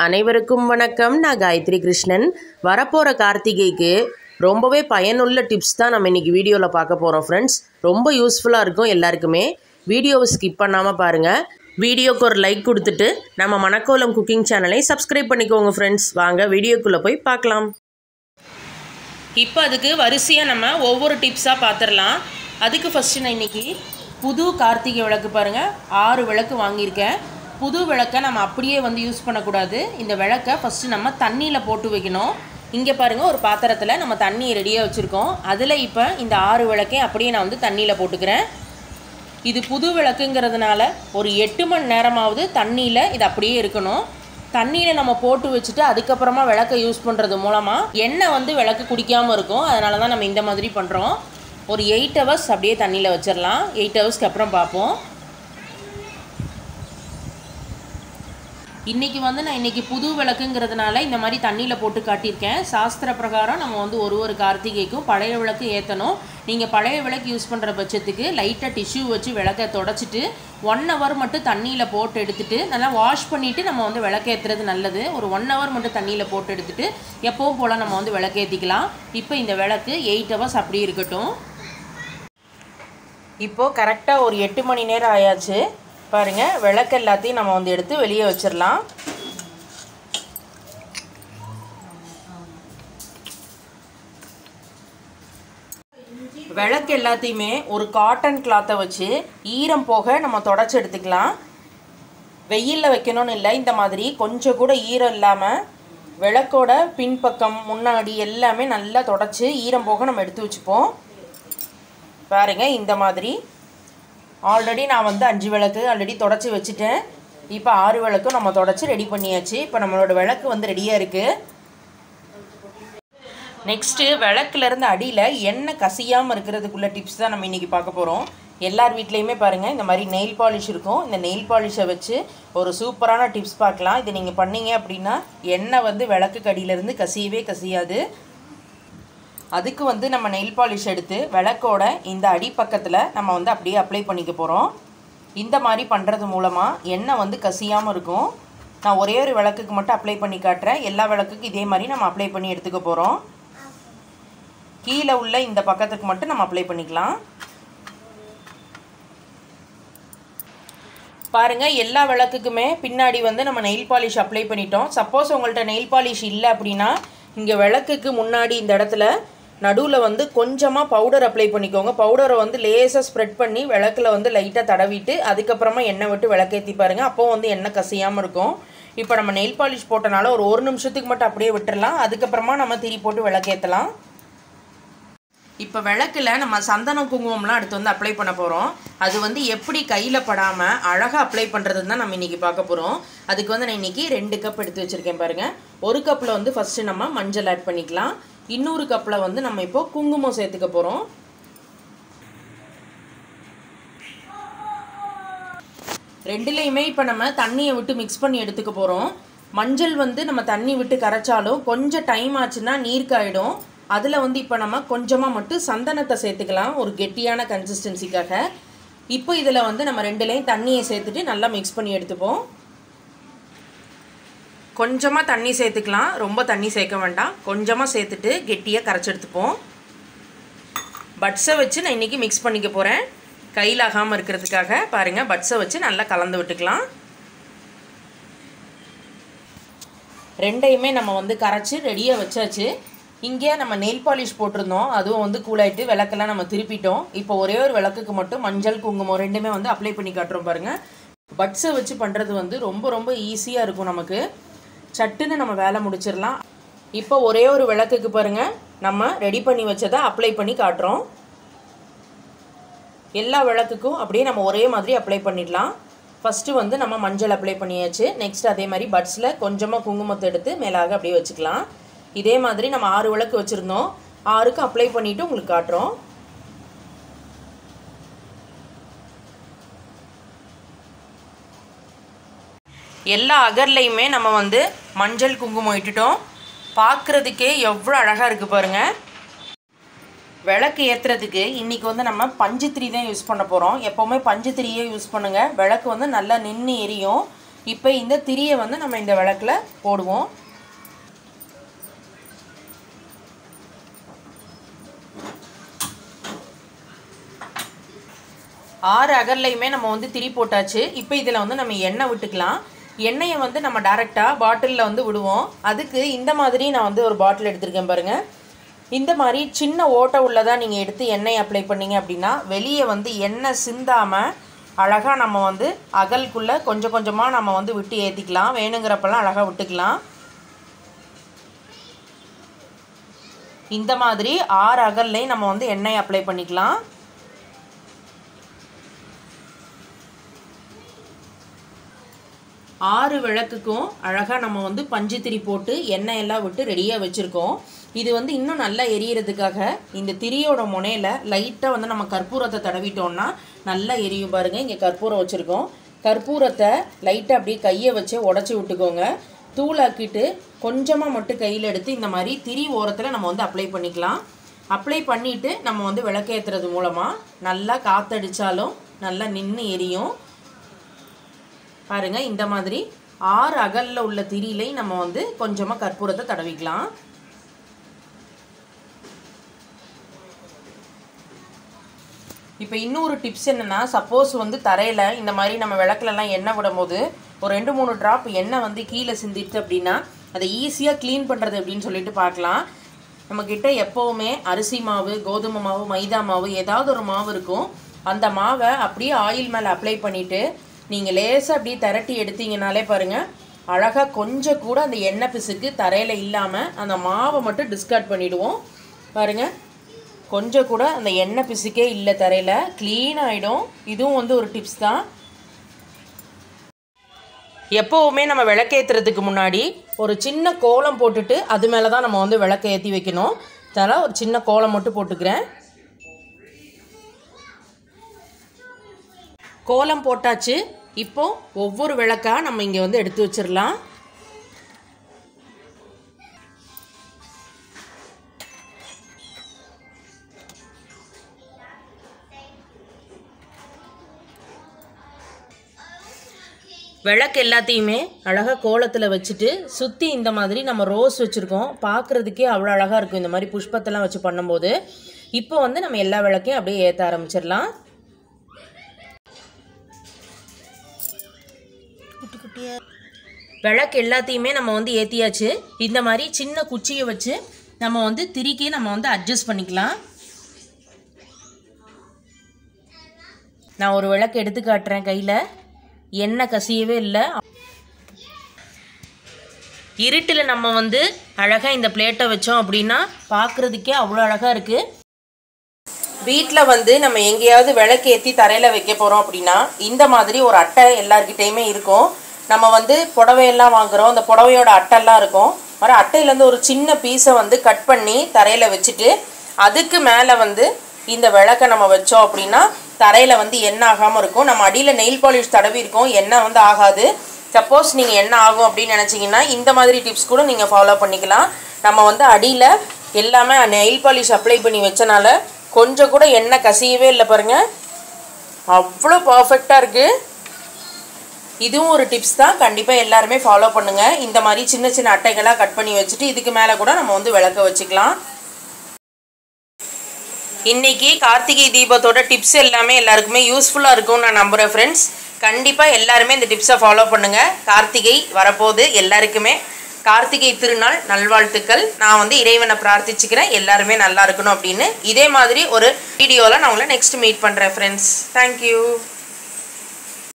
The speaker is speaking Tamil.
அனைவருக்கும் வணக்கம். நான் காயத்ரி கிருஷ்ணன். வரப்போகிற கார்த்திகைக்கு ரொம்பவே பயனுள்ள டிப்ஸ் தான் நம்ம இன்றைக்கி வீடியோவில் பார்க்க போகிறோம் ஃப்ரெண்ட்ஸ். ரொம்ப யூஸ்ஃபுல்லாக இருக்கும் எல்லாருக்குமே. வீடியோவை ஸ்கிப் பண்ணாமல் பாருங்கள். வீடியோக்கு ஒரு லைக் கொடுத்துட்டு நம்ம மணக்கோலம் குக்கிங் சேனலை சப்ஸ்கிரைப் பண்ணிக்கோங்க ஃப்ரெண்ட்ஸ். வாங்க வீடியோக்குள்ளே போய் பார்க்கலாம். இப்போ அதுக்கு வரிசையாக நம்ம ஒவ்வொரு டிப்ஸாக பார்த்துடலாம். அதுக்கு ஃபஸ்ட்டு நான் இன்றைக்கி புது கார்த்திகை விளக்கு பாருங்கள், 6 விளக்கு வாங்கியிருக்கேன். புது விளக்கை நம்ம அப்படியே யூஸ் பண்ணக்கூடாது. இந்த விளக்கை ஃபஸ்ட்டு நம்ம தண்ணியில் போட்டு வைக்கணும். இங்கே பாருங்கள், ஒரு பாத்திரத்தில் நம்ம தண்ணி ரெடியாக வச்சுருக்கோம். அதில் இப்போ இந்த 6 விளக்கையும் அப்படியே நான் தண்ணியில் போட்டுக்கிறேன். இது புது விளக்குங்கிறதுனால ஒரு 8 மணி நேரமாவது தண்ணியில் இது அப்படியே இருக்கணும். தண்ணியில் நம்ம போட்டு வச்சுட்டு அதுக்கப்புறமா விளக்கை யூஸ் பண்ணுறது மூலமாக எண்ணெய் விளக்கு குடிக்காமல் இருக்கும். அதனால தான் நம்ம இந்த மாதிரி பண்ணுறோம். ஒரு 8 ஹவர்ஸ் அப்படியே தண்ணியில் வச்சிடலாம். 8 ஹவர்ஸ்க்கு அப்புறம் பார்ப்போம். இன்றைக்கி நான் இன்றைக்கி புது விளக்குங்கிறதுனால இந்த மாதிரி தண்ணியில் போட்டு காட்டியிருக்கேன். சாஸ்திர பிரகாரம் நம்ம ஒரு கார்த்திகைக்கும் பழைய விளக்கு ஏற்றணும். நீங்கள் பழைய விளக்கு யூஸ் பண்ணுற பட்சத்துக்கு லைட்டாக டிஷ்யூ வச்சு விளக்கை தொடச்சிட்டு 1 ஹவர் மட்டும் தண்ணியில் போட்டு எடுத்துகிட்டு நல்லா வாஷ் பண்ணிவிட்டு நம்ம விளக்கு ஏற்றுறது நல்லது. ஒரு 1 ஹவர் மட்டும் தண்ணியில் போட்டு எடுத்துகிட்டு எப்பவும் போல் நம்ம விளக்கு ஏற்றிக்கலாம். இப்போ இந்த விளக்கு 8 ஹவர்ஸ் அப்படி இருக்கட்டும். இப்போது கரெக்டாக ஒரு 8 மணி நேரம் ஆயாச்சு. பாருங்கள், விளக்கு எல்லாத்தையும் நம்ம எடுத்து வெளியே வச்சிடலாம். விளக்கு எல்லாத்தையுமே ஒரு காட்டன் கிளாத்தை வச்சு ஈரம் போக நம்ம தொடச்சி எடுத்துக்கலாம். வெயிலில் வைக்கணும்னு இல்லை, இந்த மாதிரி கொஞ்சம் கூட ஈரம் இல்லாமல் விளக்கோட பின்பக்கம் முன்னாடி எல்லாமே நல்லா தொடச்சி ஈரம் போக நம்ம எடுத்து வச்சுப்போம். பாருங்கள், இந்த மாதிரி ஆல்ரெடி நான் 5 விளக்கு ஆல்ரெடி தொடச்சி வச்சுட்டேன். இப்போ 6 விளக்கும் நம்ம தொடச்சி ரெடி பண்ணியாச்சு. இப்போ நம்மளோட விளக்கு ரெடியாக இருக்குது. நெக்ஸ்ட்டு விளக்குலேருந்து அடியில் எண்ணெய் கசியாமல் இருக்கிறதுக்குள்ள டிப்ஸ் தான் நம்ம இன்றைக்கி பார்க்க போகிறோம். எல்லார் வீட்லேயுமே பாருங்கள், இந்த மாதிரி நெயில் பாலிஷ் இருக்கும். இந்த நெயில் பாலிஷை வச்சு ஒரு சூப்பரான டிப்ஸ் பார்க்கலாம். இதை நீங்கள் பண்ணீங்க அப்படின்னா எண்ணெய் விளக்கு அடியிலேருந்து கசியவே கசியாது. அதுக்கு நம்ம நெயில் பாலிஷ் எடுத்து விளக்கோட இந்த அடிப்பக்கத்தில் நம்ம அப்படியே அப்ளை பண்ணிக்க போகிறோம். இந்த மாதிரி பண்ணுறது மூலமாக எண்ணெய் கசியாமல் இருக்கும். நான் ஒரே ஒரு விளக்குக்கு மட்டும் அப்ளை பண்ணி காட்டுறேன். எல்லா விளக்குக்கும் இதே மாதிரி நம்ம அப்ளை பண்ணி எடுத்துக்க போகிறோம். கீழே உள்ள இந்த பக்கத்துக்கு மட்டும் நம்ம அப்ளை பண்ணிக்கலாம். பாருங்கள், எல்லா விளக்குக்குமே பின்னாடி நம்ம நெயில் பாலிஷ் அப்ளை பண்ணிட்டோம். சப்போஸ் உங்கள்கிட்ட நெயில் பாலிஷ் இல்லை அப்படின்னா இங்கே விளக்குக்கு முன்னாடி இந்த இடத்துல நடுவில் கொஞ்சமாக பவுடர் அப்ளை பண்ணிக்கோங்க. பவுடரை லேசாக ஸ்ப்ரெட் பண்ணி விளக்கில் லைட்டாக தடவிட்டு அதுக்கப்புறமா எண்ணெய் விட்டு விளக்கேற்றி பாருங்கள். அப்போது எண்ணெய் கசியாமல் இருக்கும். இப்போ நம்ம நெயில் பாலிஷ் போட்டனால ஒரு நிமிஷத்துக்கு மட்டும் அப்படியே விட்டுடலாம். அதுக்கப்புறமா நம்ம திரி போட்டு விளக்கேற்றலாம். இப்போ விளக்கில் நம்ம சந்தனம் குங்குமம்லாம் எடுத்து அப்ளை பண்ண போகிறோம். அது எப்படி கையில் படாமல் அழகாக அப்ளை பண்ணுறதுன்னு தான் நம்ம இன்றைக்கி பார்க்க போகிறோம். அதுக்கு நான் இன்றைக்கி 2 கப் எடுத்து வச்சுருக்கேன் பாருங்கள். ஒரு கப்பில் ஃபஸ்ட்டு நம்ம மஞ்சள் ஆட் பண்ணிக்கலாம். இன்னொரு கப்பில் நம்ம இப்போது குங்குமம் சேர்த்துக்க போகிறோம். ரெண்டுலேயுமே இப்போ நம்ம தண்ணியை விட்டு மிக்ஸ் பண்ணி எடுத்துக்க போகிறோம். மஞ்சள் நம்ம தண்ணி விட்டு கரைச்சாலும் கொஞ்சம் டைம் ஆச்சுன்னா நீர்க்காயிடும். அதில் இப்போ நம்ம கொஞ்சமாக மட்டும் சந்தனத்தை சேர்த்துக்கலாம், ஒரு கெட்டியான கன்சிஸ்டன்சிக்காக. இப்போ இதில் நம்ம ரெண்டுலேயும் தண்ணியை சேர்த்துட்டு நல்லா மிக்ஸ் பண்ணி எடுத்துப்போம். கொஞ்சமாக தண்ணி சேர்த்துக்கலாம், ரொம்ப தண்ணி சேர்க்க வேண்டாம். கொஞ்சமாக சேர்த்துட்டு கெட்டியாக கரைச்சி எடுத்துப்போம். பட்ஸை வச்சு நான் இன்றைக்கி மிக்ஸ் பண்ணிக்க போகிறேன். கையில் ஆகாமல் இருக்கிறதுக்காக பாருங்கள், பட்ஸை வச்சு நல்லா கலந்து விட்டுக்கலாம். ரெண்டையுமே நம்ம கரைச்சி ரெடியாக வச்சாச்சு. இங்கே நம்ம நெயில் பாலிஷ் போட்டிருந்தோம், அதுவும் கூலாயிட்டு விளக்கெல்லாம் நம்ம திருப்பிட்டோம். இப்போ ஒரே ஒரு விளக்குக்கு மட்டும் மஞ்சள் குங்குமம் ரெண்டுமே அப்ளை பண்ணி காட்டுறோம் பாருங்கள். பட்ஸை வச்சு பண்ணுறது ரொம்ப ரொம்ப ஈஸியாக இருக்கும். நமக்கு சட்டுன்னு நம்ம வேலை முடிச்சிடலாம். இப்போ ஒரே ஒரு விளக்குக்கு பாருங்கள், நம்ம ரெடி பண்ணி வச்சதை அப்ளை பண்ணி காட்டுறோம். எல்லா விளக்குக்கும் அப்படியே நம்ம ஒரே மாதிரி அப்ளை பண்ணிடலாம். ஃபஸ்ட்டு நம்ம மஞ்சள் அப்ளை பண்ணியாச்சு. நெக்ஸ்ட் அதே மாதிரி பட்ஸில் கொஞ்சமாக குங்குமத்தை எடுத்து மேலாக அப்படியே வச்சுக்கலாம். இதே மாதிரி நம்ம 6 விளக்கு வச்சுருந்தோம். 6க்கு அப்ளை பண்ணிவிட்டு உங்களுக்கு காட்டுறோம். எல்லா அகர்லையுமே நம்ம மஞ்சள் குங்குமம் இட்டுட்டோம். பார்க்குறதுக்கே எவ்வளோ அழகாக இருக்குது பாருங்கள். விளக்கு ஏற்றுறதுக்கு இன்றைக்கி நம்ம பஞ்சு திரி தான் யூஸ் பண்ண போகிறோம். எப்போவுமே பஞ்சு திரியே யூஸ் பண்ணுங்கள். விளக்கு நல்லா நின்று எரியும். இப்போ இந்த திரியை வந்து நம்ம இந்த விளக்கில் போடுவோம். ஆறு அகல்லையுமே நம்ம வந்து திரி போட்டாச்சு. இப்போ இதில் வந்து நம்ம எண்ணெய் விட்டுக்கலாம். எண்ணெயை வந்து நம்ம டைரெக்டாக பாட்டிலில் வந்து விடுவோம். அதுக்கு இந்த மாதிரி நான் வந்து ஒரு பாட்டில் எடுத்திருக்கேன் பாருங்கள். இந்த மாதிரி சின்ன ஓட்டை உள்ளதாக நீங்கள் எடுத்து எண்ணெய் அப்ளை பண்ணிங்க அப்படின்னா வெளியே வந்து எண்ணெய் சிந்தாமல் அழகாக நம்ம வந்து அகலுக்குள்ளே கொஞ்சம் கொஞ்சமாக நம்ம வந்து விட்டு ஏற்றிக்கலாம். வேணுங்கிறப்பெல்லாம் அழகாக விட்டுக்கலாம். இந்த மாதிரி 6 அகல்லையும் நம்ம வந்து எண்ணெய் அப்ளை பண்ணிக்கலாம். ஆறு விளக்குக்கும் அழகாக நம்ம வந்து பஞ்சு திரி போட்டு எண்ணெய் எல்லாம் விட்டு ரெடியாக வச்சுருக்கோம். இது வந்து இன்னும் நல்லா எரியறதுக்காக இந்த திரியோட முனையில் லைட்டாக வந்து நம்ம கற்பூரத்தை தடவிட்டோம்னா நல்லா எரியும் பாருங்கள். இங்கே கற்பூரம் வச்சுருக்கோம். கற்பூரத்தை லைட்டாக அப்படியே கையை வச்சு உடச்சி விட்டுக்கோங்க. தூளாக்கிட்டு கொஞ்சமாக மட்டும் கையில் எடுத்து இந்த மாதிரி திரி ஓரத்தில் நம்ம வந்து அப்ளை பண்ணிக்கலாம். அப்ளை பண்ணிவிட்டு நம்ம வந்து விளக்கேற்றுறது மூலமாக நல்லா காற்றடிச்சாலும் நல்லா நின்று எரியும் பாருங்கள். இந்த மாதிரி 6 அகலில் உள்ள திரியிலை நம்ம வந்து கொஞ்சமாக கற்பூரத்தை தடவிக்கலாம். இப்போ இன்னொரு டிப்ஸ் என்னென்னா, சப்போஸ் வந்து தரையில் இந்த மாதிரி நம்ம விளக்குலலாம் எண்ணெய் விடும்போது ஒரு 2-3 ட்ராப் எண்ணெய் வந்து கீழே சிந்திட்டு அப்படின்னா அதை ஈஸியாக க்ளீன் பண்ணுறது அப்படின்னு சொல்லிட்டு பார்க்கலாம். நம்மக்கிட்ட எப்போவுமே அரிசி மாவு, கோதுமை மாவு, மைதா மாவு ஏதாவது ஒரு மாவு இருக்கும். அந்த மாவை அப்படியே ஆயில் மேலே அப்ளை பண்ணிவிட்டு நீங்கள் லேசாக அப்படியே திரட்டி எடுத்தீங்கனாலே பாருங்கள் அழகாக கொஞ்சம் கூட அந்த எண்ணெய் பிசுக்கு தரையில் இல்லாமல் அந்த மாவை மட்டும் டிஸ்கார்ட் பண்ணிவிடுவோம். பாருங்கள் கொஞ்சம் கூட அந்த எண்ணெய் பிசுக்கே இல்லை, தரையில் க்ளீன் ஆகிடும். இதுவும் வந்து ஒரு டிப்ஸ் தான். எப்போவுமே நம்ம விளக்கேற்றுறதுக்கு முன்னாடி ஒரு சின்ன கோலம் போட்டுட்டு அது மேலே தான் நம்ம வந்து விளக்க ஏற்றி வைக்கணும். அதனால் ஒரு சின்ன கோலம் மட்டும் போட்டுக்கிறேன். கோலம் போட்டாச்சு. இப்போ ஒவ்வொரு விளக்காக நம்ம இங்கே வந்து எடுத்து வச்சிடலாம். விளக்கு எல்லாத்தையுமே அழகாக கோலத்தில் வச்சுட்டு சுற்றி இந்த மாதிரி நம்ம ரோஸ் வச்சுருக்கோம். பார்க்குறதுக்கே அவ்வளோ அழகாக இருக்கும் இந்த மாதிரி புஷ்பத்தெல்லாம் வச்சு பண்ணும்போது. இப்போ வந்து நம்ம எல்லா விளக்கையும் அப்படியே ஏற்ற ஆரம்பிச்சிடலாம். விளக்கு எல்லாத்தையுமே நம்ம வந்து ஏற்றியாச்சு. இந்த மாதிரி சின்ன குச்சியை வச்சு நம்ம வந்து திரிக்கி நம்ம வந்து அட்ஜஸ்ட் பண்ணிக்கலாம். நான் ஒரு விளக்கு எடுத்து காட்டுறேன். கையில் எண்ணெய் கசியவே இல்லை. இருட்டில் நம்ம வந்து அழகாக இந்த பிளேட்டை வச்சோம் அப்படின்னா பார்க்குறதுக்கே அவ்வளோ அழகாக இருக்குது. வீட்டில் வந்து நம்ம எங்கேயாவது விளக்கு ஏற்றி தரையில் வைக்க போகிறோம் அப்படின்னா இந்த மாதிரி ஒரு அட்டை எல்லார்கிட்டையுமே இருக்கும். நம்ம வந்து புடவையெல்லாம் வாங்குகிறோம். அந்த புடவையோட அட்டைலாம் இருக்கும். வர அட்டையிலேருந்து ஒரு சின்ன பீஸை வந்து கட் பண்ணி தரையில் வச்சுட்டு அதுக்கு மேலே வந்து இந்த விளக்கை நம்ம வச்சோம் அப்படின்னா தரையில் வந்து எண்ணெய் ஆகாமல் இருக்கும். நம்ம அடியில் நெயில் பாலிஷ் தடவி இருக்கோம், எண்ணெய் வந்து ஆகாது. சப்போஸ் நீங்கள் எண்ணெய் ஆகும் அப்படின்னு நினச்சிங்கன்னா இந்த மாதிரி டிப்ஸ் கூட நீங்கள் ஃபாலோ பண்ணிக்கலாம். நம்ம வந்து அடியில் எல்லாமே நெயில் பாலிஷ் அப்ளை பண்ணி வச்சனால கொஞ்சம் கூட எண்ணெய் கசியவே இல்லை பாருங்கள். அவ்வளோ பர்ஃபெக்டாக இருக்குது. இதுவும் ஒரு டிப்ஸ் தான். கண்டிப்பாக எல்லாருமே ஃபாலோ பண்ணுங்கள். இந்த மாதிரி சின்ன சின்ன அட்டைகளாக கட் பண்ணி வச்சுட்டு இதுக்கு மேலே கூட நம்ம வந்து விளக்க வச்சுக்கலாம். இன்றைக்கி கார்த்திகை தீபத்தோட டிப்ஸ் எல்லாமே எல்லாருக்குமே யூஸ்ஃபுல்லாக இருக்கும்னு நான் நம்புகிறேன் ஃப்ரெண்ட்ஸ். கண்டிப்பாக எல்லாருமே இந்த டிப்ஸை ஃபாலோ பண்ணுங்கள். கார்த்திகை வரப்போகுது. எல்லாருக்குமே கார்த்திகை திருநாள் நல்வாழ்த்துக்கள். நான் வந்து இறைவனை பிரார்த்திச்சுக்கிறேன் எல்லாருமே நல்லா இருக்கணும் அப்படின்னு. இதே மாதிரி ஒரு வீடியோவில் நான் உங்களை நெக்ஸ்ட் மீட் பண்ணுறேன் ஃப்ரெண்ட்ஸ். தேங்க்யூ.